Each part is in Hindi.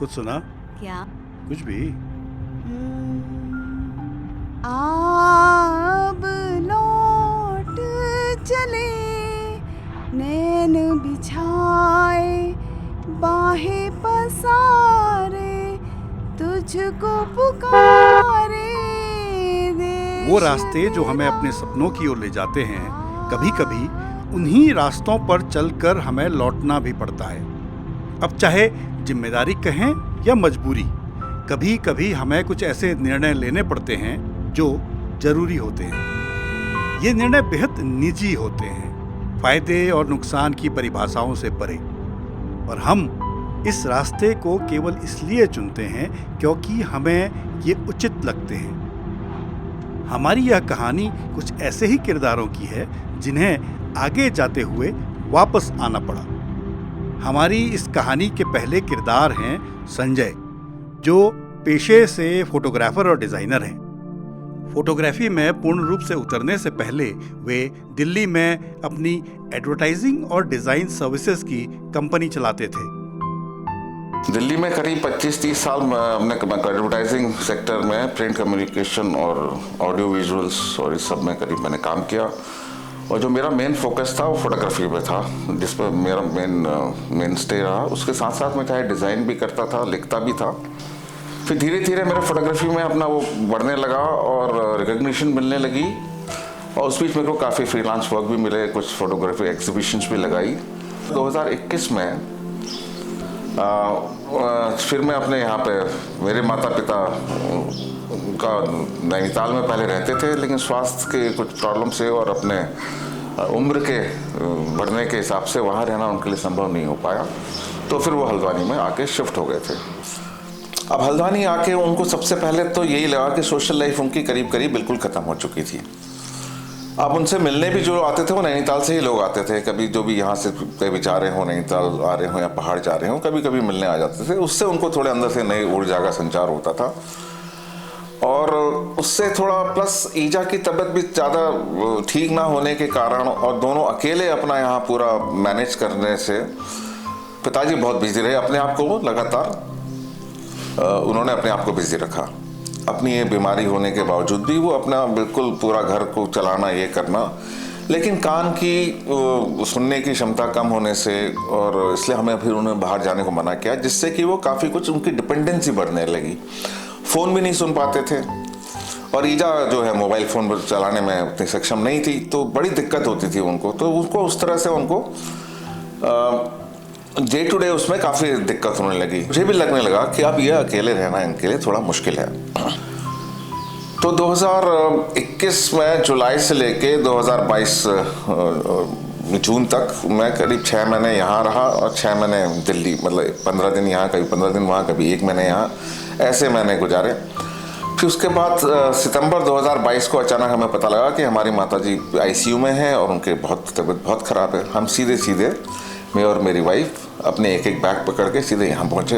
कुछ सुना? क्या? कुछ भी। अब लौट चले नैन बिछाए बाहें पसारे तुझको पुकारे वो रास्ते जो हमें अपने सपनों की ओर ले जाते हैं, कभी कभी उन्हीं रास्तों पर चलकर हमें लौटना भी पड़ता है। अब चाहे जिम्मेदारी कहें या मजबूरी, कभी कभी हमें कुछ ऐसे निर्णय लेने पड़ते हैं जो जरूरी होते हैं। ये निर्णय बेहद निजी होते हैं, फायदे और नुकसान की परिभाषाओं से परे, और हम इस रास्ते को केवल इसलिए चुनते हैं क्योंकि हमें ये उचित लगते हैं। हमारी यह कहानी कुछ ऐसे ही किरदारों की है जिन्हें आगे जाते हुए वापस आना पड़ा। हमारी इस कहानी के पहले किरदार हैं संजय, जो पेशे से फोटोग्राफर और डिजाइनर हैं। फोटोग्राफी में पूर्ण रूप से उतरने से पहले वे दिल्ली में अपनी एडवर्टाइजिंग और डिजाइन सर्विसेज की कंपनी चलाते थे। दिल्ली में करीब 25-30 साल हमने एडवर्टाइजिंग सेक्टर में प्रिंट कम्युनिकेशन और ऑडियो विजुअल्स और इस सब में करीब मैंने काम किया, और जो मेरा मेन फोकस था वो फोटोग्राफी पे था, जिस पर मेरा मेन स्टे रहा। उसके साथ साथ मैं चाहे डिज़ाइन भी करता था, लिखता भी था। फिर धीरे धीरे मेरा फोटोग्राफी में अपना वो बढ़ने लगा और रिकग्निशन मिलने लगी, और उस बीच मेरे को काफ़ी फ्रीलांस वर्क भी मिले, कुछ फोटोग्राफी एग्जीबिशंस भी लगाई। 2021 में फिर मैं अपने यहाँ पे, मेरे माता पिता का नैनीताल में पहले रहते थे, लेकिन स्वास्थ्य के कुछ प्रॉब्लम से और अपने उम्र के बढ़ने के हिसाब से वहाँ रहना उनके लिए संभव नहीं हो पाया, तो फिर वो हल्द्वानी में आके शिफ्ट हो गए थे। अब हल्द्वानी आके उनको सबसे पहले तो यही लगा कि सोशल लाइफ उनकी करीब करीब बिल्कुल ख़त्म हो चुकी थी। अब उनसे मिलने भी जो आते थे वो नैनीताल से ही लोग आते थे, कभी जो भी यहाँ से कभी जा रहे हो, नैनीताल आ रहे हो या पहाड़ जा रहे हो, कभी कभी मिलने आ जाते थे। उससे उनको थोड़े अंदर से नई ऊर्जा का संचार होता था, और उससे थोड़ा प्लस ईजा की तबीयत भी ज़्यादा ठीक ना होने के कारण और दोनों अकेले अपना यहाँ पूरा मैनेज करने से पिताजी बहुत बिजी रहे अपने आप को, लगातार उन्होंने अपने आप को बिजी रखा। अपनी ये बीमारी होने के बावजूद भी वो अपना बिल्कुल पूरा घर को चलाना, ये करना, लेकिन कान की सुनने की क्षमता कम होने से, और इसलिए हमें फिर उन्हें बाहर जाने को मना किया, जिससे कि वो काफ़ी कुछ उनकी डिपेंडेंसी बढ़ने लगी। फ़ोन भी नहीं सुन पाते थे, और ईजा जो है मोबाइल फ़ोन चलाने में उतनी सक्षम नहीं थी, तो बड़ी दिक्कत होती थी उनको। तो उसको उस तरह से उनको डे टू डे उसमें काफ़ी दिक्कत होने लगी। मुझे भी लगने लगा कि अब ये अकेले रहना इनके लिए थोड़ा मुश्किल है। तो 2021 में जुलाई से लेके 2022 जून तक मैं करीब 6 महीने यहाँ रहा और 6 महीने दिल्ली, मतलब 15 दिन यहाँ, कभी 15 दिन वहाँ, कभी 1 महीने यहाँ, ऐसे मैंने गुजारे। फिर उसके बाद सितंबर 2022 को अचानक हमें पता लगा कि हमारी माताजी आईसीयू में हैं और उनके तबीयत बहुत ख़राब है। हम सीधे मैं और मेरी वाइफ अपने एक बैग पकड़ के सीधे यहाँ पहुँचे।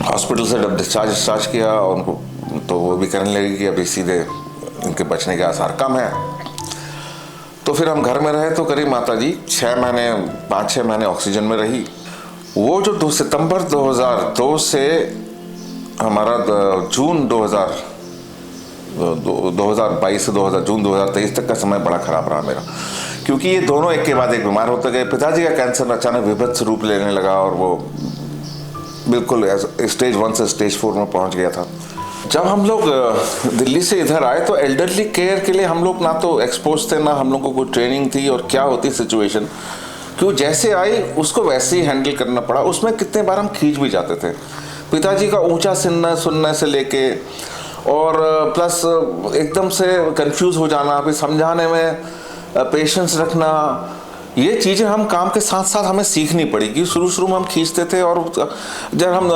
हॉस्पिटल से जब डिस्चार्ज किया और उनको, तो वो भी कहने लगे कि अभी सीधे इनके बचने के आसार कम है। तो फिर हम घर में रहे, तो करीब माताजी 5-6 महीने ऑक्सीजन में रही। वो जो 2 सितंबर 2002 से हमारा जून 2022 से जून 2023 तक का समय बड़ा ख़राब रहा मेरा, क्योंकि ये दोनों एक के बाद एक बीमार होते गए। पिताजी का कैंसर अचानक विभत्स रूप लेने लगा और वो बिल्कुल स्टेज 1 से स्टेज 4 में पहुंच गया था। जब हम लोग दिल्ली से इधर आए तो एल्डरली केयर के लिए हम लोग ना तो एक्सपोज थे, ना हम लोगों को ट्रेनिंग थी, और क्या होती सिचुएशन, क्यों जैसे आई उसको वैसे ही हैंडल करना पड़ा। उसमें कितने बार हम खींच भी जाते थे, पिताजी का ऊंचा सुनने से लेके, और प्लस एकदम से कंफ्यूज हो जाना, फिर समझाने में पेशेंस रखना, ये चीज़ें हम काम के साथ साथ हमें सीखनी पड़ी। कि शुरू में हम खींचते थे, और जब हम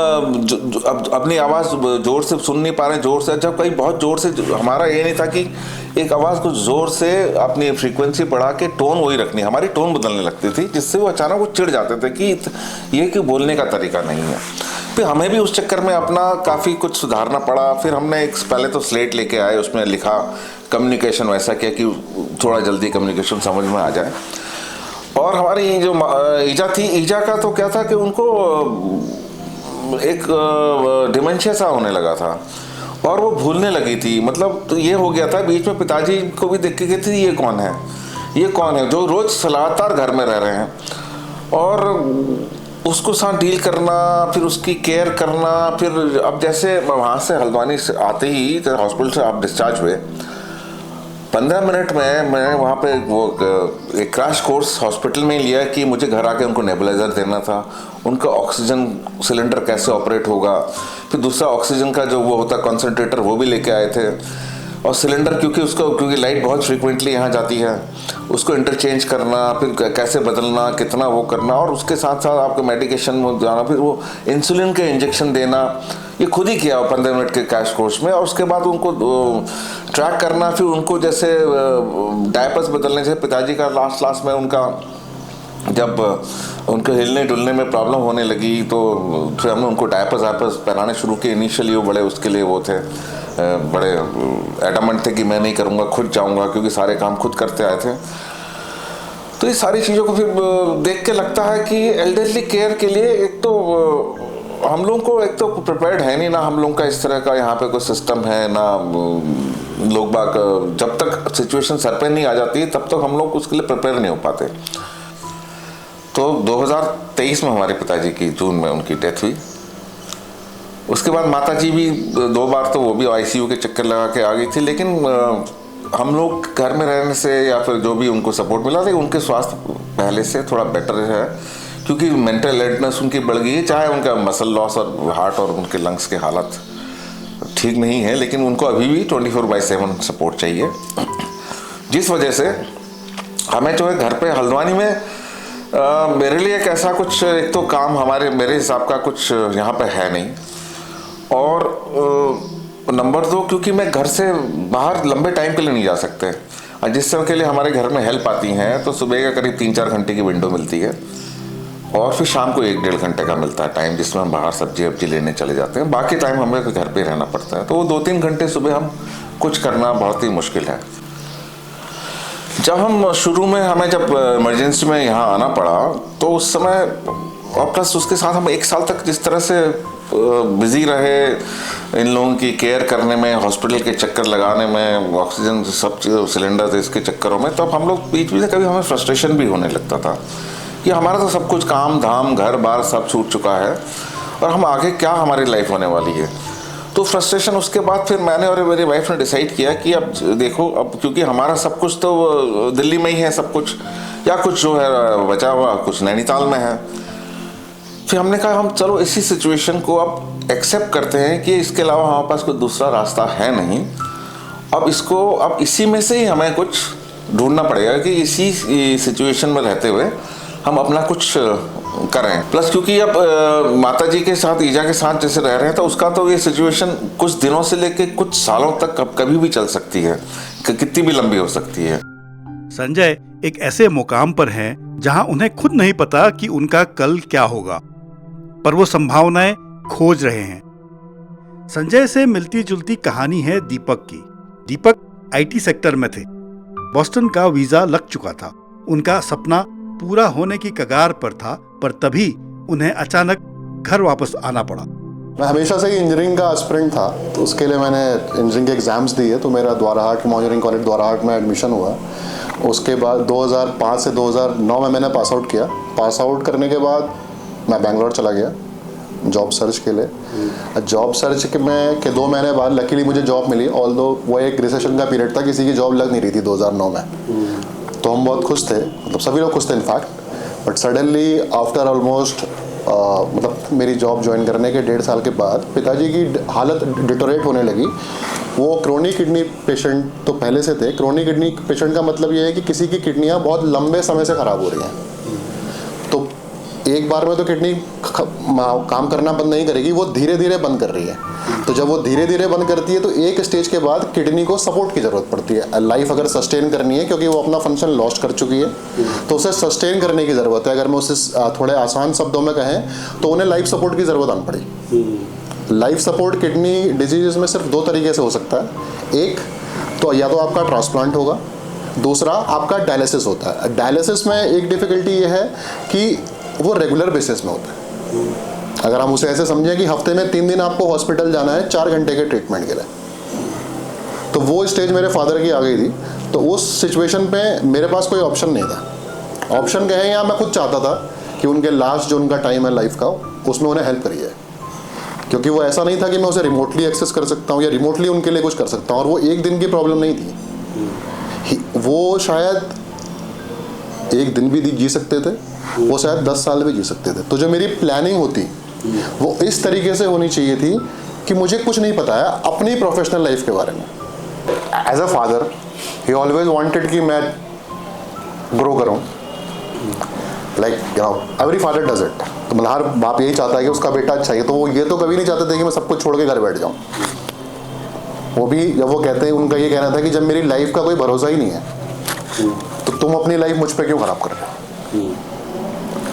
अपनी आवाज़ ज़ोर से सुन नहीं पा रहे, ज़ोर से, जब कहीं बहुत ज़ोर से, हमारा ये नहीं था कि एक आवाज़ को ज़ोर से अपनी फ्रीक्वेंसी बढ़ा के टोन वही रखनी, हमारी टोन बदलने लगती थी, जिससे वो अचानक वो चिढ़ जाते थे कि ये कि बोलने का तरीका नहीं है। फिर हमें भी उस चक्कर में अपना काफ़ी कुछ सुधारना पड़ा। फिर हमने पहले तो स्लेट लेके आए, उसमें लिखा, कम्युनिकेशन वैसा किया कि थोड़ा जल्दी कम्युनिकेशन समझ में आ जाए। और हमारी जो ईजा थी, ईजा का तो क्या था कि उनको एक डिमेंशिया सा होने लगा था और वो भूलने लगी थी। मतलब तो ये हो गया था, बीच में पिताजी को भी देख के गई थी ये कौन है, ये कौन है जो रोज़ लगातार घर में रह रहे हैं, और उसको साथ डील करना, फिर उसकी केयर करना। फिर अब जैसे वहाँ से हल्द्वानी से आते ही हॉस्पिटल से आप डिस्चार्ज हुए, 15 मिनट में मैं वहाँ पे वो एक क्रैश कोर्स हॉस्पिटल में ही लिया कि मुझे घर आके उनको नेबुलाइज़र देना था, उनका ऑक्सीजन सिलेंडर कैसे ऑपरेट होगा, फिर दूसरा ऑक्सीजन का जो वो होता है कंसंट्रेटर वो भी लेके आए थे, और सिलेंडर क्योंकि लाइट बहुत फ्रीक्वेंटली यहाँ जाती है, उसको इंटरचेंज करना, फिर कैसे बदलना, कितना वो करना, और उसके साथ साथ आपको मेडिकेशन में जाना, फिर वो इंसुलिन के इंजेक्शन देना, ये खुद ही किया 15 मिनट के क्रैश कोर्स में। और उसके बाद उनको ट्रैक करना, फिर उनको जैसे डायपर्स बदलने से पिताजी का लास्ट में उनका जब उनके हिलने डुलने में प्रॉब्लम होने लगी तो फिर हमने उनको डायपर्स पहनाने शुरू किए। इनिशियली वो बड़े उसके लिए वो थे, बड़े एडमेंट थे कि मैं नहीं करूँगा, खुद जाऊँगा, क्योंकि सारे काम खुद करते आए थे। तो ये सारी चीज़ों को फिर देख के लगता है कि एल्डरली केयर के लिए एक तो हम लोगों को एक तो प्रिपेयर्ड है नहीं ना, हम लोगों का इस तरह का यहाँ पे कोई सिस्टम है ना, लोग बाग जब तक सिचुएशन सर पे नहीं आ जाती तब तक हम लोग उसके लिए प्रिपेयर नहीं हो पाते। तो 2023 में हमारे पिताजी की जून में उनकी डेथ हुई। उसके बाद माताजी भी 2 बार तो वो भी आईसीयू के चक्कर लगा के आ गई थी, लेकिन हम लोग घर में रहने से या फिर जो भी उनको सपोर्ट मिला था, उनके स्वास्थ्य पहले से थोड़ा बेटर है, क्योंकि मेंटल अलर्टनेस उनकी बढ़ गई है। चाहे उनका मसल लॉस और हार्ट और उनके लंग्स की हालत ठीक नहीं है, लेकिन उनको अभी भी 24/7 सपोर्ट चाहिए। जिस वजह से हमें जो है घर पे हल्द्वानी में मेरे लिए एक ऐसा कुछ एक तो काम मेरे हिसाब का कुछ यहाँ पे है नहीं, और नंबर 2 क्योंकि मैं घर से बाहर लंबे टाइम के लिए नहीं जा सकते, और जिस समय के लिए हमारे घर में हेल्प आती हैं तो सुबह का करीब 3-4 घंटे की विंडो मिलती है, और फिर शाम को 1-1.5 घंटे का मिलता है टाइम, जिसमें हम बाहर सब्जी लेने चले जाते हैं। बाकी टाइम हमें घर पे रहना पड़ता है, तो वो 2-3 घंटे सुबह हम कुछ करना बहुत ही मुश्किल है। जब हम शुरू में हमें जब इमरजेंसी में यहाँ आना पड़ा तो उस समय, और प्लस उसके साथ हम 1 साल तक जिस तरह से बिजी रहे इन लोगों की केयर करने में, हॉस्पिटल के चक्कर लगाने में, ऑक्सीजन सब सिलेंडर इसके चक्करों में, तब हम लोग बीच में कभी हमें फ्रस्ट्रेशन भी होने लगता था कि हमारा तो सब कुछ काम धाम घर बार सब छूट चुका है और हम आगे क्या हमारी लाइफ होने वाली है। तो फ्रस्ट्रेशन, उसके बाद फिर मैंने और मेरी वाइफ ने डिसाइड किया कि अब देखो, अब क्योंकि हमारा सब कुछ तो दिल्ली में ही है सब कुछ, या कुछ जो है बचा हुआ कुछ नैनीताल में है। फिर हमने कहा हम चलो इसी सिचुएशन को अब एक्सेप्ट करते हैं कि इसके अलावा हमारे पास कोई दूसरा रास्ता है नहीं, अब इसी में से ही हमें कुछ ढूंढना पड़ेगा कि इसी सिचुएशन में रहते हुए हम अपना कुछ करें। प्लस क्योंकि अब माताजी के साथ, ईजा के साथ जैसे रह रहे हैं, तो उसका तो ये सिचुएशन कुछ दिनों से लेके कुछ सालों तक कभी भी चल सकती है, कितनी भी लंबी हो सकती है। संजय एक ऐसे मुकाम पर हैं जहां उन्हें खुद नहीं पता कि उनका कल क्या होगा, पर वो संभावनाएं खोज रहे हैं। संजय से मिलती जुलती कहानी है दीपक की। दीपक आईटी सेक्टर में थे, बॉस्टन का वीजा लग चुका था, उनका सपना पूरा होने की कगार पर था, पर तभी उन्हें अचानक घर वापस आना पड़ा। मैं हमेशा से ही इंजीनियरिंग का एस्पिरेंट था, तो उसके लिए मैंने इंजीनियरिंग के एग्जाम्स दिए, तो मेरा द्वाराहाट इंजीनियरिंग कॉलेज द्वाराहाट में एडमिशन हुआ। उसके बाद 2005 से 2009 में मैंने पास आउट किया। पास आउट करने के बाद मैं बेंगलोर चला गया जॉब सर्च के लिए। जॉब सर्च के 2 महीने बाद लकीली मुझे जॉब मिली, ऑल्दो वो एक रिसेशन का पीरियड था, किसी की जॉब लग नहीं रही थी 2009 में। तो हम बहुत खुश थे, मतलब सभी लोग खुश थे in fact. But suddenly after almost मतलब मेरी जॉब ज्वाइन करने के 1.5 साल के बाद पिताजी की हालत डिटोरेट होने लगी। वो क्रोनिक किडनी पेशेंट तो पहले से थे। क्रोनिक किडनी पेशेंट का मतलब ये है कि किसी की किडनियाँ बहुत लंबे समय से ख़राब हो रही हैं, तो एक बार में तो किडनी काम करना बंद नहीं करेगी, वो धीरे धीरे बंद कर रही है। तो जब वो धीरे धीरे बंद करती है तो एक स्टेज के बाद किडनी को सपोर्ट की ज़रूरत पड़ती है। लाइफ अगर सस्टेन करनी है, क्योंकि वो अपना फंक्शन लॉस्ट कर चुकी है, तो उसे सस्टेन करने की ज़रूरत है। अगर मैं उसे थोड़े आसान शब्दों में कहें तो उन्हें लाइफ सपोर्ट की ज़रूरत आनी पड़ी। लाइफ सपोर्ट किडनी डिजीज़ में सिर्फ 2 तरीके से हो सकता है। एक तो या तो आपका ट्रांसप्लांट होगा, दूसरा आपका डायलिसिस होता है। डायलिसिस में एक डिफ़िकल्टी ये है कि वो रेगुलर बेसिस में होता है। अगर हम उसे ऐसे समझें कि हफ्ते में 3 दिन आपको हॉस्पिटल जाना है 4 घंटे के ट्रीटमेंट के लिए, तो वो स्टेज मेरे फादर की आ गई थी। तो उस सिचुएशन पे मेरे पास कोई ऑप्शन नहीं था। ऑप्शन कहें या मैं खुद चाहता था कि उनके लास्ट जो उनका टाइम है लाइफ का, उसमें उन्हें हेल्प करिए, क्योंकि वो ऐसा नहीं था कि मैं उसे रिमोटली एक्सेस कर सकता हूँ या रिमोटली उनके लिए कुछ कर सकता हूँ। और वो एक दिन की प्रॉब्लम नहीं थी, वो शायद एक दिन भी जी सकते थे, वो शायद 10 साल भी जी सकते थे। तो जो मेरी प्लानिंग होती वो इस तरीके से होनी चाहिए थी कि मुझे कुछ नहीं पता है अपनी प्रोफेशनल लाइफ के बारे में। As a father he always wanted कि मैं ग्रो करूं, like you know every father does it. तो मतलब हर बाप यही चाहता है कि उसका बेटा अच्छा है। तो वो ये तो कभी नहीं चाहते थे कि मैं सब कुछ छोड़ के घर बैठ जाऊं। वो भी जब वो कहते हैं, उनका ये कहना था कि जब मेरी लाइफ का कोई भरोसा ही नहीं है तो तुम अपनी लाइफ मुझ पर क्यों खराब कर रहे हो।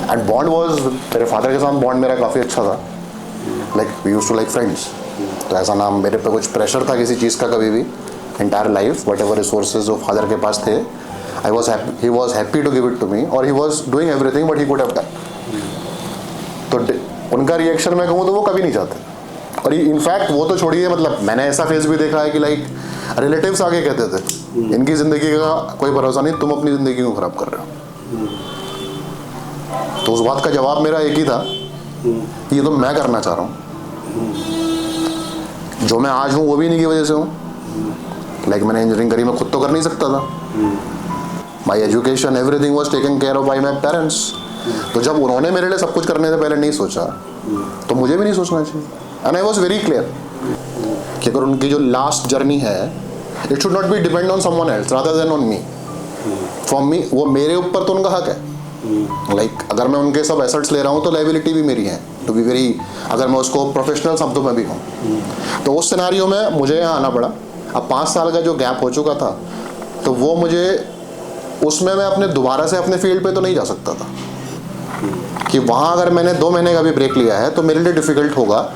एंड बॉन्ड वॉज, मेरे फादर के साथ बॉन्ड मेरा काफ़ी अच्छा था, like we used to like friends. तो ऐसा ना मेरे पे कुछ प्रेशर था किसी चीज़ का कभी भी। Entire life whatever resources जो फादर के पास थे, he was happy to give it to me, और he was doing everything but he could have done. तो उनका रिएक्शन मैं कहूँ तो वो कभी नहीं चाहते। और इनफैक्ट वो तो छोड़िए, मतलब मैंने ऐसा फेस भी देखा है कि लाइक रिलेटिव्स आके कहते थे इनकी ज़िंदगी का कोई भरोसा नहीं, तुम अपनी ज़िंदगी क्यों ख़राब कर रहे हो। तो उस बात का जवाब मेरा एक ही था, ये तो मैं करना चाह रहा हूँ, जो मैं आज हूँ वो भी इन्हीं की वजह से हूँ। लाइक मैंने इंजीनियरिंग करी, मैं खुद तो कर नहीं सकता था। My education everything was taken care of by my parents. तो जब उन्होंने मेरे लिए सब कुछ करने से पहले नहीं सोचा तो मुझे भी नहीं सोचना चाहिए। And I was very clear कि अगर उनकी जो लास्ट जर्नी है, it should not be depend on someone else rather than on me. For me, वो मेरे ऊपर तो उनका हक है। लाइक अगर मैं उनके सब एसेट्स ले रहा हूँ तो लायबिलिटी भी मेरी है, टू बी वेरी, अगर मैं उसको प्रोफेशनल शब्दों में भी हूँ। तो उस सिनेरियो में मुझे यहाँ आना पड़ा। अब 5 साल का जो गैप हो चुका था, तो वो मुझे उसमें मैं अपने दोबारा से अपने फील्ड पे तो नहीं जा सकता था कि वहाँ अगर मैंने 2 महीने का भी ब्रेक लिया है तो मेरे लिए डिफ़िकल्ट होगा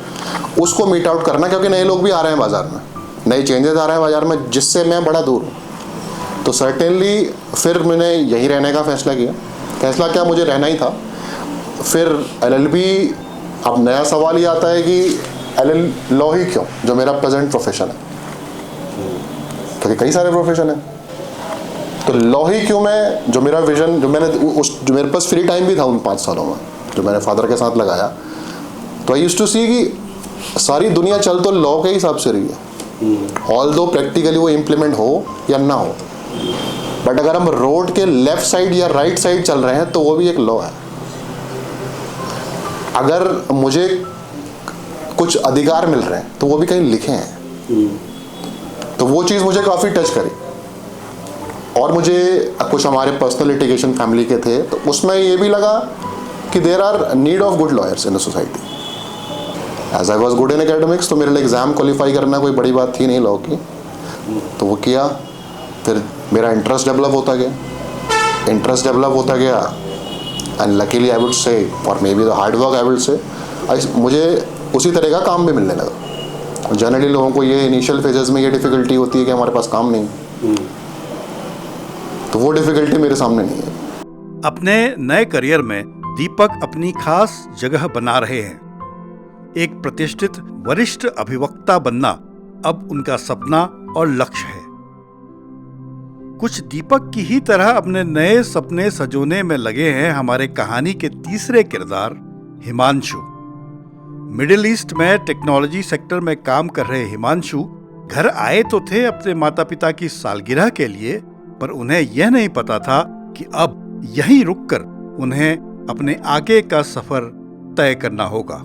उसको मीट आउट करना, क्योंकि नए लोग भी आ रहे हैं बाज़ार में, नए चेंजेस आ रहे हैं बाज़ार में, जिससे मैं बड़ा दूर हूँ। तो सर्टेनली फिर मैंने यहीं रहने का फ़ैसला किया। फैसला क्या, मुझे रहना ही था। फिर LLB, अब नया सवाल ये आता है कि लॉ ही क्यों, जो मेरा प्रेजेंट प्रोफेशन है, क्योंकि कई सारे प्रोफेशन हैं। तो लॉ ही क्यों मैं, जो मेरा विजन, जो मेरे पास फ्री टाइम भी था उन 5 सालों में जो मैंने फादर के साथ लगाया, तो आई यूज्ड टू सी कि सारी दुनिया चल तो लॉ के हिसाब से रही है, ऑल दो प्रैक्टिकली वो इम्प्लीमेंट हो या ना हो। बट अगर हम रोड के लेफ्ट साइड या राइट साइड चल रहे हैं तो वो भी एक लॉ है। अगर मुझे कुछ अधिकार मिल रहे हैं तो वो भी कहीं लिखे हैं। तो वो चीज़ मुझे काफ़ी टच करी। और मुझे कुछ हमारे पर्सनल लिटिगेशन फैमिली के थे, तो उसमें ये भी लगा कि there are need of good lawyers in the society. As I was good in academics, तो मेरे लिए एग्ज़ाम क्वालिफाई करना कोई बड़ी बात थी नहीं लॉ की। तो वो किया, फिर मेरा इंटरेस्ट डेवलप होता गया and luckily I would say, और may be the hard work I would say, मुझे उसी तरह का काम भी मिलने लगा। जनरली लोगों को ये इनिशियल फेजेस में ये डिफ़िकल्टी होती है कि हमारे पास काम नहीं, तो वो डिफ़िकल्टी मेरे सामने नहीं है। अपने नए करियर में दीपक अपनी खास जगह बना रहे हैं। एक प्रतिष्ठित वरिष्ठ अभिवक्ता बनना अब उनका सपना और लक्ष्य है। कुछ दीपक की ही तरह अपने नए सपने सजोने में लगे हैं हमारे कहानी के तीसरे किरदार हिमांशु। मिडिल ईस्ट में टेक्नोलॉजी सेक्टर में काम कर रहे हिमांशु घर आए तो थे अपने माता पिता की सालगिरह के लिए, पर उन्हें यह नहीं पता था कि अब यहीं रुककर उन्हें अपने आगे का सफर तय करना होगा।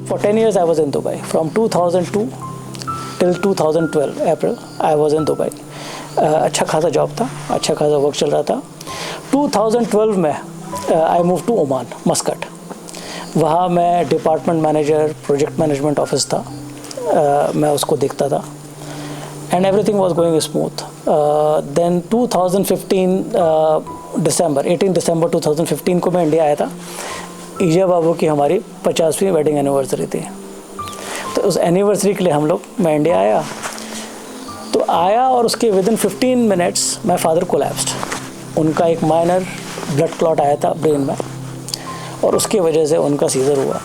For 10 years I was in Dubai. From 2002 till 2012 April I was in Dubai. अच्छा खासा जॉब था, अच्छा खासा वर्क चल रहा था। 2012 में I moved to Oman, Muscat. वहाँ मैं department manager, project management office था, मैं उसको देखता था। And everything was going smooth. Then 2015 दिसंबर 18 दिसंबर 2015 को मैं इंडिया आया था। ईजा बाबू की हमारी 50वीं वेडिंग एनिवर्सरी थी। तो उस एनिवर्सरी के लिए मैं इंडिया आया। तो आया और उसके within 15 minutes my father collapsed. उनका एक माइनर ब्लड क्लॉट आया था ब्रेन में, और उसकी वजह से उनका सीजर हुआ,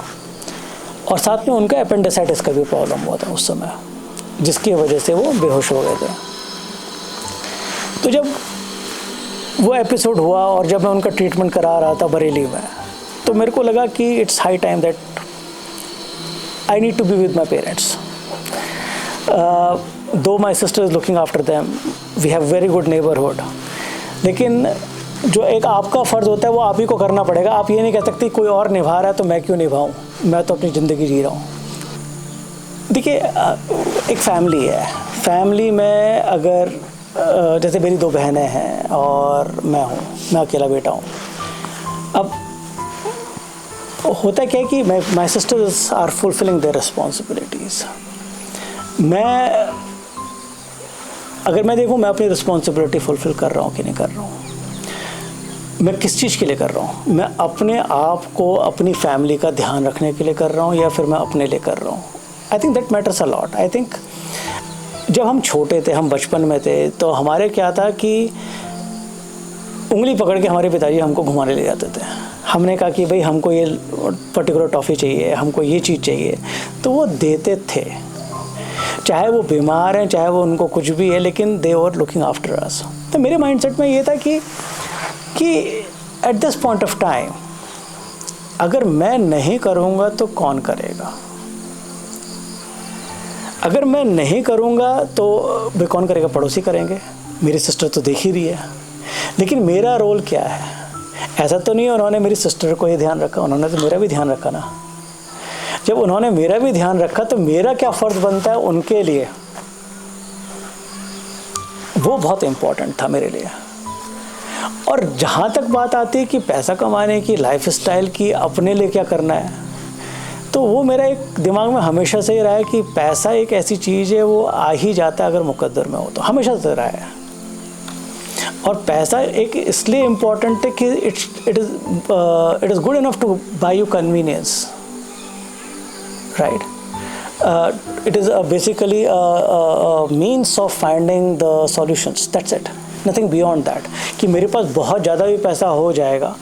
और साथ में उनका अपेंडिसाइटिस का भी प्रॉब्लम हुआ था उस समय, जिसकी वजह से वो बेहोश हो गए थे। तो जब वो एपिसोड हुआ और जब मैं उनका ट्रीटमेंट करा रहा था बरेली में, तो मेरे को लगा कि it's high time that I need to be with my parents. Though my sister is looking after them, we have very good neighbourhood, लेकिन जो एक आपका फ़र्ज़ होता है वो आप ही को करना पड़ेगा। आप ये नहीं कह सकते कोई और निभा रहा है तो मैं क्यों निभाऊं, मैं तो अपनी ज़िंदगी जी रहा हूँ। देखिए, एक फैमिली है, फैमिली में अगर जैसे मेरी 2 बहनें हैं और मैं अकेला बेटा हूँ। अब होता क्या है कि my sisters are fulfilling their responsibilities. अगर मैं देखूँ मैं अपनी रिस्पॉन्सिबिलिटी फुलफिल कर रहा हूँ कि नहीं कर रहा हूँ, मैं किस चीज़ के लिए कर रहा हूँ, मैं अपने आप को अपनी फैमिली का ध्यान रखने के लिए कर रहा हूँ या फिर मैं अपने लिए कर रहा हूँ। I think that matters a lot. I think जब हम छोटे थे, हम बचपन में थे, तो हमारे क्या था कि उंगली पकड़ के हमारे पिताजी हमको घुमाने ले जाते थे। हमने कहा कि भाई हमको ये पर्टिकुलर टॉफ़ी चाहिए, हमको ये चीज़ चाहिए, तो वो देते थे, चाहे वो बीमार हैं, चाहे वो उनको कुछ भी है, लेकिन दे वर लुकिंग आफ्टर अस। तो मेरे माइंडसेट में ये था कि at this point of time अगर मैं नहीं करूँगा तो कौन करेगा, अगर मैं नहीं करूँगा तो भाई कौन करेगा, पड़ोसी करेंगे, मेरी सिस्टर तो देख ही रही है, लेकिन मेरा रोल क्या है। ऐसा तो नहीं उन्होंने मेरी सिस्टर को ही ध्यान रखा, उन्होंने तो मेरा भी ध्यान रखा ना। जब उन्होंने मेरा भी ध्यान रखा तो मेरा क्या फ़र्ज़ बनता है उनके लिए, वो बहुत इम्पोर्टेंट था मेरे लिए। और जहाँ तक बात आती है कि पैसा कमाने की, लाइफस्टाइल की, अपने लिए क्या करना है, तो वो मेरा एक दिमाग में हमेशा से ही रहा है कि पैसा एक ऐसी चीज़ है, वो आ ही जाता है अगर मुकद्दर में हो, तो हमेशा से रहा है। और पैसा एक इसलिए इम्पॉर्टेंट है कि it is good enough to buy you convenience, right. It is basically a means of finding the solutions, that's it, nothing beyond that। कि मेरे पास बहुत ज़्यादा भी पैसा हो जाएगा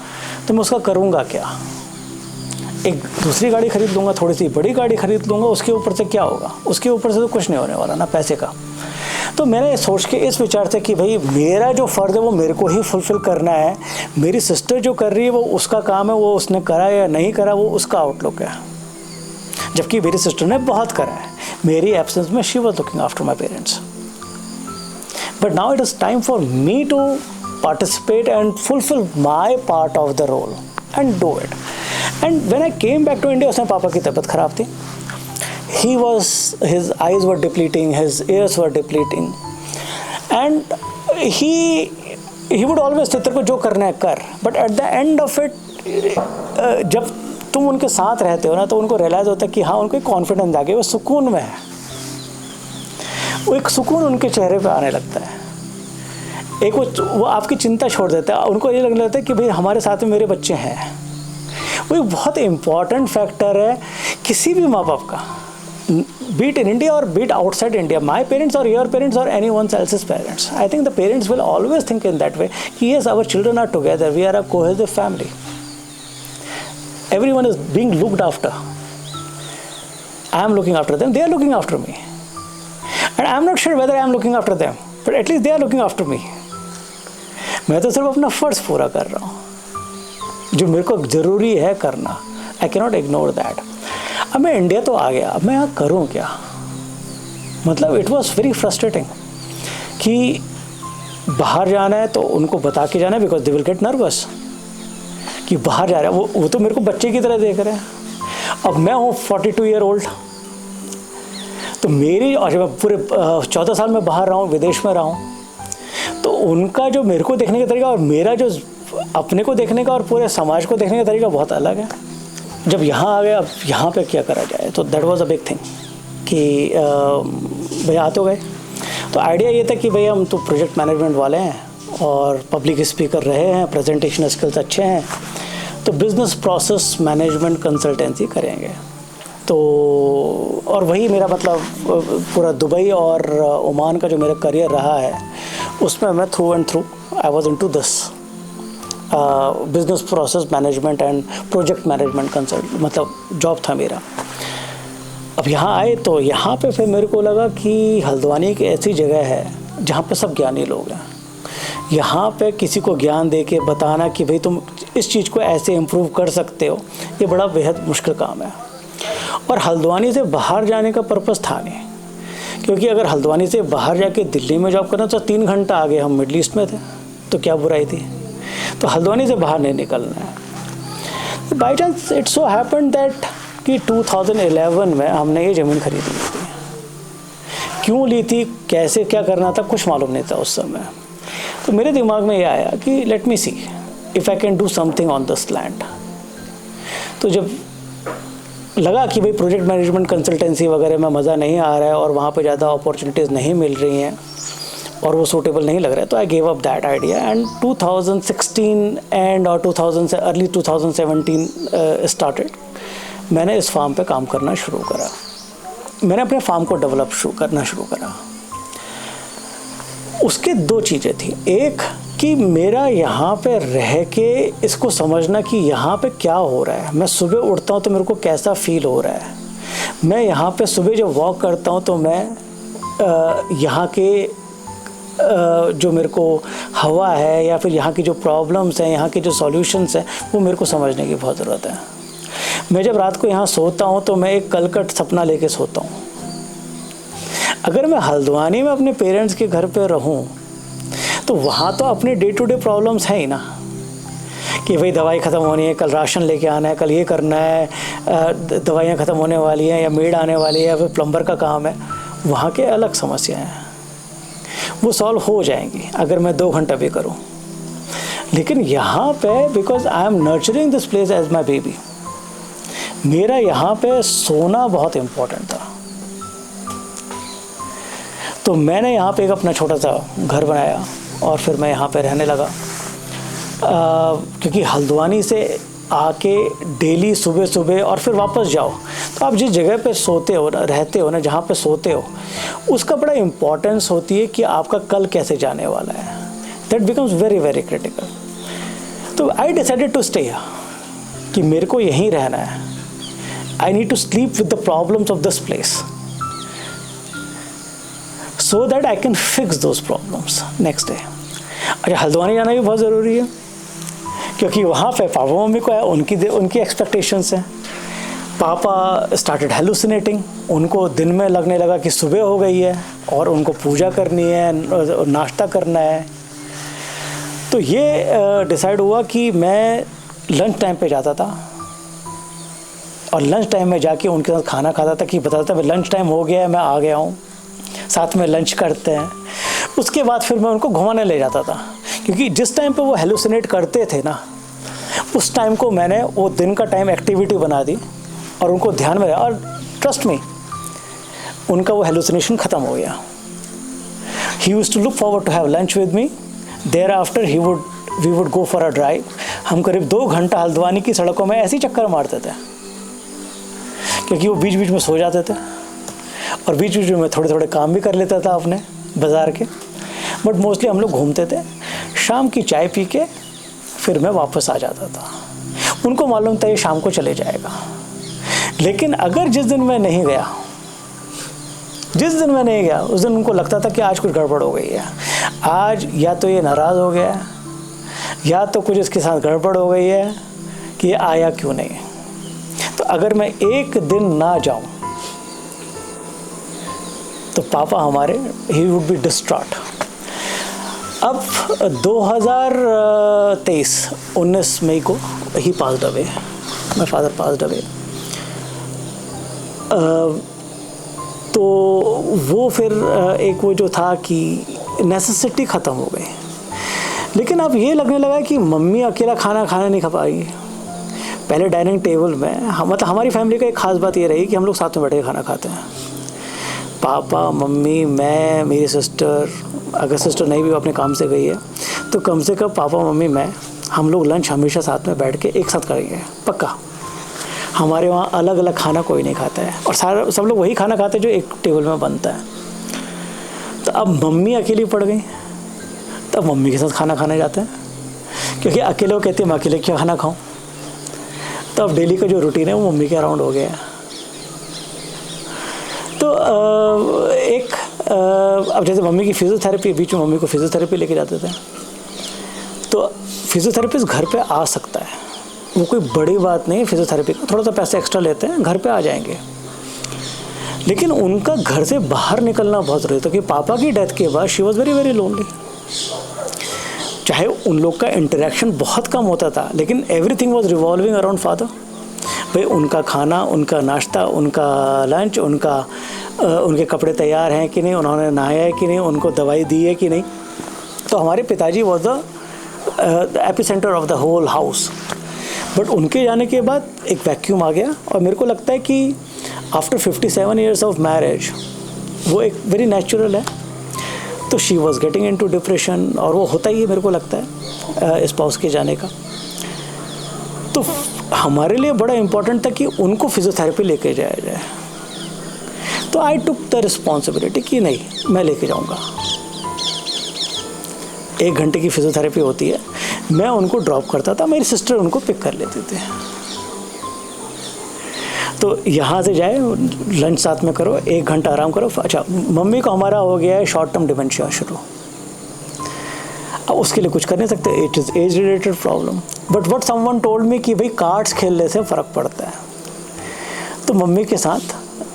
तो मैं उसका करूँगा क्या, एक दूसरी गाड़ी खरीद लूँगा, थोड़ी सी बड़ी गाड़ी खरीद लूँगा, उसके ऊपर से क्या होगा, उसके ऊपर से तो कुछ नहीं होने वाला ना पैसे का। तो मैंने सोच के इस विचार से कि भाई मेरा जो फ़र्ज़ है वो मेरे को ही फुलफ़िल करना है, मेरी सिस्टर जो कर रही है वो उसका काम है, वो उसने करा या नहीं करा वो उसका आउटलुक है, जबकि मेरी सिस्टर ने बहुत करा है। मेरी एब्सेंस में she was looking after my parents, but now it is time for me to participate and fulfil my part of the role and do it. And when I came back to India, उसमें पापा की तबीयत ख़राब थी, his eyes were depleting, his ears were depleting, and he would always say तेरे को जो करना है कर, but at the end of it जब तुम उनके साथ रहते हो ना तो उनको रियलाइज़ होता है कि हाँ उनको एक कॉन्फिडेंस आ गया, वो सुकून में है, वो एक सुकून उनके चेहरे पे आने लगता है, एक वो आपकी चिंता छोड़ देता है, उनको ये लगने लगता है कि भाई हमारे साथ में मेरे बच्चे हैं। वो एक बहुत इम्पॉर्टेंट फैक्टर है किसी भी माँ बाप का, beat in India or beat outside India, my parents or your parents or anyone else's parents. I think the parents will always think in that way, yes, our children are together, we are a cohesive family. Everyone is being looked after. I am looking after them, they are looking after me. And I am not sure whether I am looking after them, but at least they are looking after me. मैं तो सिर्फ अपना फ़र्ज़ पूरा कर रहा हूँ, जो मेरे को ज़रूरी है करना। I cannot ignore that. अब मैं इंडिया तो आ गया, अब मैं यहाँ करूँ क्या, मतलब इट वॉज वेरी फ्रस्ट्रेटिंग कि बाहर जाना है तो उनको बता के जाना है, because they will get nervous कि बाहर जा रहा है, वो तो मेरे को बच्चे की तरह देख रहे हैं। अब मैं हूँ 42 ईयर ओल्ड, तो मेरी, और जब पूरे 14 साल में बाहर रहा हूँ, विदेश में रहा हूँ, तो उनका जो मेरे को देखने का तरीका और मेरा जो अपने को देखने का और पूरे समाज को देखने का तरीका बहुत अलग है। जब यहाँ आ गया, अब यहाँ पे क्या करा जाए, तो that was a big thing कि भैया आ तो गए। तो आइडिया ये था कि भैया हम तो प्रोजेक्ट मैनेजमेंट वाले हैं और पब्लिक स्पीकर रहे हैं, प्रेजेंटेशन स्किल्स अच्छे हैं, तो बिज़नेस प्रोसेस मैनेजमेंट कंसल्टेंसी करेंगे। तो और वही मेरा मतलब पूरा दुबई और ओमान का जो मेरा करियर रहा है, उसमें मैं through and through I was into this. Business process management and project management consult मतलब जॉब था मेरा। अब यहाँ आए तो यहाँ पे फिर मेरे को लगा कि हल्द्वानी एक ऐसी जगह है जहाँ पे सब ज्ञानी लोग हैं। यहाँ पे किसी को ज्ञान दे के बताना कि भाई तुम इस चीज़ को ऐसे इम्प्रूव कर सकते हो, ये बड़ा बेहद मुश्किल काम है। और हल्द्वानी से बाहर जाने का पर्पस था नहीं, क्योंकि अगर हल्द्वानी से बाहर जाके दिल्ली में जॉब करना तो 3 घंटा आगे हम मिडल ईस्ट में थे, तो क्या बुराई थी। तो हल्द्वानी से बाहर नहीं निकलना है। By chance it so happened that कि 2011 में हमने ये ज़मीन खरीदी थी। क्यों ली थी, कैसे क्या करना था, कुछ मालूम नहीं था उस समय। तो मेरे दिमाग में ये आया कि let me C if I can do something on this land. तो जब लगा कि भाई प्रोजेक्ट मैनेजमेंट कंसल्टेंसी वगैरह में मज़ा नहीं आ रहा है और वहाँ पे ज़्यादा अपॉर्चुनिटीज़ नहीं मिल रही हैं और वो सूटेबल नहीं लग रहा है, तो I gave up that idea. And 2016 and और अर्ली 2017 स्टार्टेड। मैंने इस फार्म पे काम करना शुरू करा। मैंने अपने फार्म को डेवलप करना शुरू करा। उसके 2 चीज़ें थी। एक कि मेरा यहाँ पे रह के इसको समझना कि यहाँ पे क्या हो रहा है। मैं सुबह उठता हूँ तो मेरे को कैसा फील हो रहा है। मैं यहाँ पे सुबह जब वॉक करता हूँ तो मैं यहाँ के जो मेरे को हवा है या फिर यहाँ की जो प्रॉब्लम्स हैं, यहाँ के जो सॉल्यूशंस हैं, वो मेरे को समझने की बहुत ज़रूरत है। मैं जब रात को यहाँ सोता हूँ तो मैं एक कलकट सपना लेके सोता हूँ। अगर मैं हल्द्वानी में अपने पेरेंट्स के घर पे रहूं तो वहाँ तो अपने डे टू डे प्रॉब्लम्स हैं ही ना, कि भाई दवाई ख़त्म होनी है, कल राशन लेके आना है, कल ये करना है, दवाइयाँ ख़त्म होने वाली हैं या मेड आने वाली है या फिर प्लम्बर का काम है। वहाँ के अलग समस्याएं हैं, वो सॉल्व हो जाएंगी अगर मैं 2 घंटा भी करूँ। लेकिन यहाँ पे because I am nurturing this place as my baby, मेरा यहाँ पे सोना बहुत इम्पोर्टेंट था। तो मैंने यहाँ पे एक अपना छोटा सा घर बनाया और फिर मैं यहाँ पे रहने लगा। क्योंकि हल्द्वानी से आके डेली सुबह सुबह और फिर वापस जाओ, तो आप जिस जगह पे सोते हो ना, रहते हो ना, जहाँ पे सोते हो, उसका बड़ा इम्पोर्टेंस होती है कि आपका कल कैसे जाने वाला है। That becomes very very critical. तो आई डिसाइडेड टू स्टे कि मेरे को यहीं रहना है। I need to sleep with the problems of this place so that I can fix those problems next day। अच्छा, हल्द्वानी जाना भी बहुत ज़रूरी है क्योंकि वहाँ पे पापा मम्मी को है, उनकी एक्सपेक्टेशंस हैं। पापा स्टार्टेड हेलुसिनेटिंग, उनको दिन में लगने लगा कि सुबह हो गई है और उनको पूजा करनी है, नाश्ता करना है। तो ये डिसाइड हुआ कि मैं लंच टाइम पे जाता था और लंच टाइम में जाके उनके साथ खाना खाता था, कि बताता था लंच टाइम हो गया है, मैं आ गया हूँ, साथ में लंच करते हैं। उसके बाद फिर मैं उनको घुमाने ले जाता था, क्योंकि जिस टाइम पे वो हेलुसिनेट करते थे ना, उस टाइम को मैंने वो दिन का टाइम एक्टिविटी बना दी और उनको ध्यान में रहा। और ट्रस्ट मी, उनका वो हेलुसिनेशन ख़त्म हो गया। He used to look forward to have lunch with me. Thereafter we would go for a drive. हम करीब 2 घंटा हल्द्वानी की सड़कों में ऐसे ही चक्कर मारते थे, क्योंकि वो बीच बीच में सो जाते थे और बीच बीच में थोड़े थोड़े काम भी कर लेता था अपने बाज़ार के। बट मोस्टली हम लोग घूमते थे। शाम की चाय पी के फिर मैं वापस आ जाता था। उनको मालूम था ये शाम को चले जाएगा। लेकिन अगर जिस दिन मैं नहीं गया, उस दिन उनको लगता था कि आज कुछ गड़बड़ हो गई है। आज या तो ये नाराज़ हो गया है या तो कुछ इसके साथ गड़बड़ हो गई है कि ये आया क्यों नहीं। तो अगर मैं एक दिन ना जाऊं तो पापा हमारे ही वुड बी डिस्ट्रॉट। अब 19 मई को he passed away, my father passed away. तो वो फिर एक वो जो था कि नेसेसिटी ख़त्म हो गई। लेकिन अब ये लगने लगा कि मम्मी अकेला खाना नहीं खा पाएगी। पहले डाइनिंग टेबल में मतलब हमारी फैमिली का एक ख़ास बात ये रही कि हम लोग साथ में बैठ के खाना खाते हैं। पापा, मम्मी, मैं, मेरी सिस्टर, अगर सिस्टर नहीं भी वो अपने काम से गई है तो कम से कम पापा, मम्मी, मैं, हम लोग लंच हमेशा साथ में बैठ के एक साथ करेंगे, पक्का। हमारे वहाँ अलग अलग खाना कोई नहीं खाता है और सब लोग वही खाना खाते हैं जो एक टेबल में बनता है। तो अब मम्मी अकेली पड़ गई, तब मम्मी के साथ खाना खाने जाते हैं, क्योंकि अकेले वो कहती है मैं अकेले क्या खाना खाऊं। तो अब डेली का जो रूटीन है वो मम्मी के अराउंड हो गया है। तो अब जैसे मम्मी की फिजियोथेरेपी, बीच में मम्मी को फिजियोथेरेपी लेके जाते थे, तो फिजियोथेरेपिस्ट घर पे आ सकता है, वो कोई बड़ी बात नहीं है। फिजियोथेरेपी का थोड़ा सा पैसे एक्स्ट्रा लेते हैं, घर पे आ जाएंगे। लेकिन उनका घर से बाहर निकलना बहुत ज़रूरी था, क्योंकि पापा की डेथ के बाद she was very very lonely. चाहे उन लोग का इंटरेक्शन बहुत कम होता था, लेकिन everything was revolving around father. भाई उनका खाना, उनका नाश्ता, उनका लंच, उनके कपड़े तैयार हैं कि नहीं, उन्होंने नहाया है कि नहीं, उनको दवाई दी है कि नहीं। तो हमारे पिताजी was the epicentre of the whole house. But उनके जाने के बाद एक वैक्यूम आ गया, और मेरे को लगता है कि आफ्टर 57 ईयर्स ऑफ मैरिज वो एक वेरी नेचुरल है। तो she was getting into depression, और वो होता ही है मेरे को लगता है स्पाउस के जाने का। तो हमारे लिए बड़ा इम्पोर्टेंट था कि उनको फिजियोथेरेपी लेके जाया जाए। तो आई टुक द रिस्पॉन्सिबिलिटी कि नहीं, मैं लेके जाऊंगा। 1 घंटे की फिजियोथेरेपी होती है, मैं उनको ड्रॉप करता था, मेरी सिस्टर उनको पिक कर लेते थे। तो यहाँ से जाए, लंच साथ में करो, 1 घंटा आराम करो। अच्छा, मम्मी को हमारा हो गया है शॉर्ट टर्म डिमेंशिया शुरू। अब उसके लिए कुछ कर नहीं सकते, it is age related problem. But what someone told me कि भाई कार्ड्स खेलने से फ़र्क पड़ता है। तो मम्मी के साथ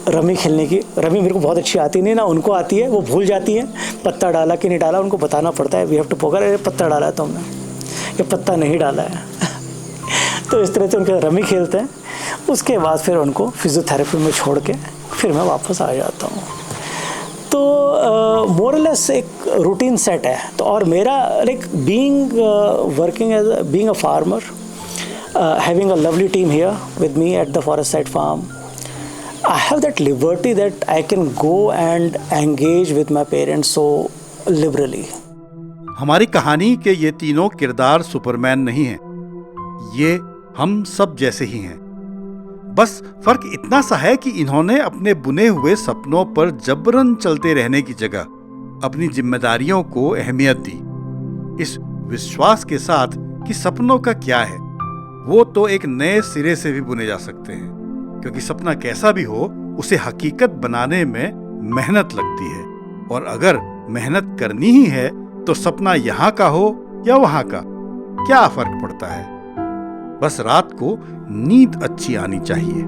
रमी खेलने की, रमी मेरे को बहुत अच्छी आती नहीं ना, उनको आती है, वो भूल जाती है पत्ता डाला कि नहीं डाला, उनको बताना पड़ता है। वी हैव टू पोकर, अरे पत्ता डाला है तुमने, ये पत्ता नहीं डाला है। तो इस तरह से उनके रमी खेलते हैं। उसके बाद फिर उनको फिजियोथेरेपी में छोड़ के फिर मैं वापस आ जाता हूँ। तो मोरलेस एक रूटीन सेट है। तो और मेरा like working as being a farmer, having a lovely team here with me at the forest side farm, I have that liberty that I can go and engage with my parents so liberally. हमारी कहानी के ये तीनों किरदार सुपरमैन नहीं हैं, ये हम सब जैसे ही हैं। बस फर्क इतना सा है कि इन्होंने अपने बुने हुए सपनों पर जबरन चलते रहने की जगह अपनी जिम्मेदारियों को अहमियत दी, इस विश्वास के साथ कि सपनों का क्या है, वो तो एक नए सिरे से भी बुने जा सकते हैं। क्योंकि सपना कैसा भी हो, उसे हकीकत बनाने में मेहनत लगती है, और अगर मेहनत करनी ही है तो सपना यहाँ का हो या वहाँ का, क्या फर्क पड़ता है। बस रात को नींद अच्छी आनी चाहिए।